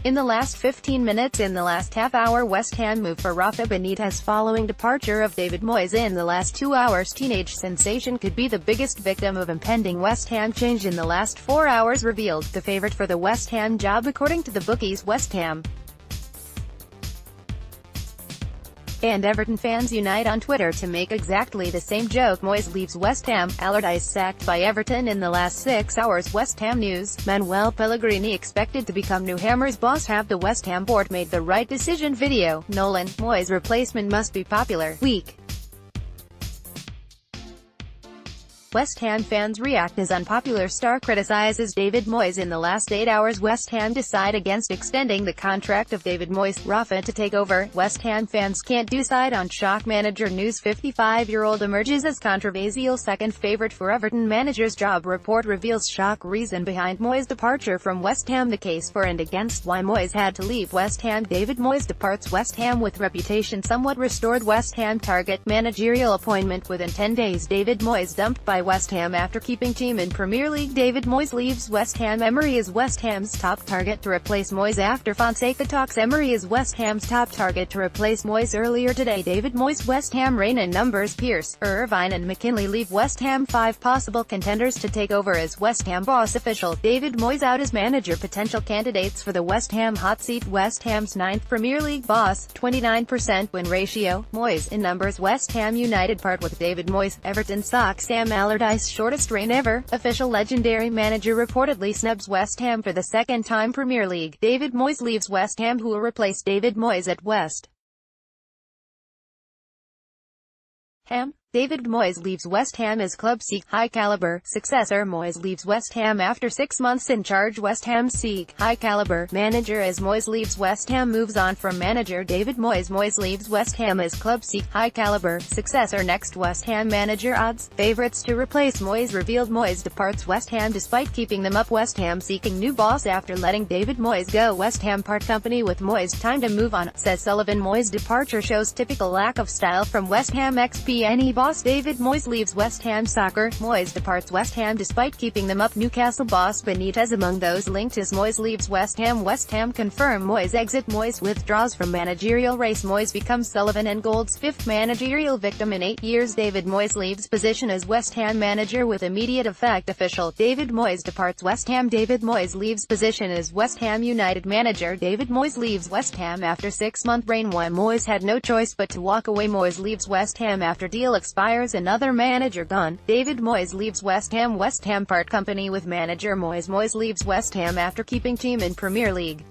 In the last 15 minutes in the last half hour, West Ham move for Rafa Benitez following departure of David Moyes. In the last 2 hours, teenage sensation could be the biggest victim of impending West Ham change in the last 4 hours, revealed the favourite for the West Ham job according to the bookies. West Ham and Everton fans unite on Twitter to make exactly the same joke. Moyes leaves West Ham, Allardyce sacked by Everton. In the last 6 hours, West Ham news: Manuel Pellegrini expected to become New Hammer's boss. Have the West Ham board made the right decision? Video: Nolan, Moyes' replacement must be popular. Week. West Ham fans react as unpopular star criticizes David Moyes. In the last 8 hours, West Ham decide against extending the contract of David Moyes. Rafa to take over. West Ham fans can't decide on shock manager news. 55-year-old emerges as controversial second favourite for Everton manager's job. Report reveals shock reason behind Moyes' departure from West Ham. The case for and against why Moyes had to leave West Ham. David Moyes departs West Ham with reputation somewhat restored. West Ham target managerial appointment within 10 days. David Moyes dumped by West Ham after keeping team in Premier League. David Moyes leaves West Ham. Emery is West Ham's top target to replace Moyes after Fonseca talks. Emery is West Ham's top target to replace Moyes earlier today. David Moyes' West Ham reign in numbers: Pierce, Irvine and McKinley leave West Ham. 5 possible contenders to take over as West Ham boss. Official: David Moyes out as manager. Potential candidates for the West Ham hot seat: West Ham's 9th Premier League boss, 29% win ratio. Moyes in numbers: West Ham United part with David Moyes. Everton sack Sam Allardyce, shortest reign ever. Official: legendary manager reportedly snubs West Ham for the second time. Premier League: David Moyes leaves West Ham. Who will replace David Moyes at West Ham? David Moyes leaves West Ham as club seek high-caliber successor. Moyes leaves West Ham after 6 months in charge. West Ham seek high-caliber manager as Moyes leaves West Ham. Moves on from manager David Moyes. Moyes leaves West Ham as club seek high-caliber successor. Next West Ham manager odds. Favourites to replace Moyes revealed. Moyes departs West Ham despite keeping them up. West Ham seeking new boss after letting David Moyes go. West Ham part company with Moyes. Time to move on, says Sullivan. Moyes' departure shows typical lack of style from West Ham XPNE boss. David Moyes leaves West Ham soccer. Moyes departs West Ham despite keeping them up. Newcastle boss Benitez among those linked as Moyes leaves West Ham. West Ham confirm Moyes exit. Moyes withdraws from managerial race. Moyes becomes Sullivan and Gold's 5th managerial victim in 8 years. David Moyes leaves position as West Ham manager with immediate effect. Official: David Moyes departs West Ham. David Moyes leaves position as West Ham United manager. David Moyes leaves West Ham after 6-month reign. Why Moyes had no choice but to walk away. Moyes leaves West Ham after deal expires. Another manager gone. David Moyes leaves West Ham. West Ham part company with manager Moyes. Moyes leaves West Ham after keeping team in Premier League.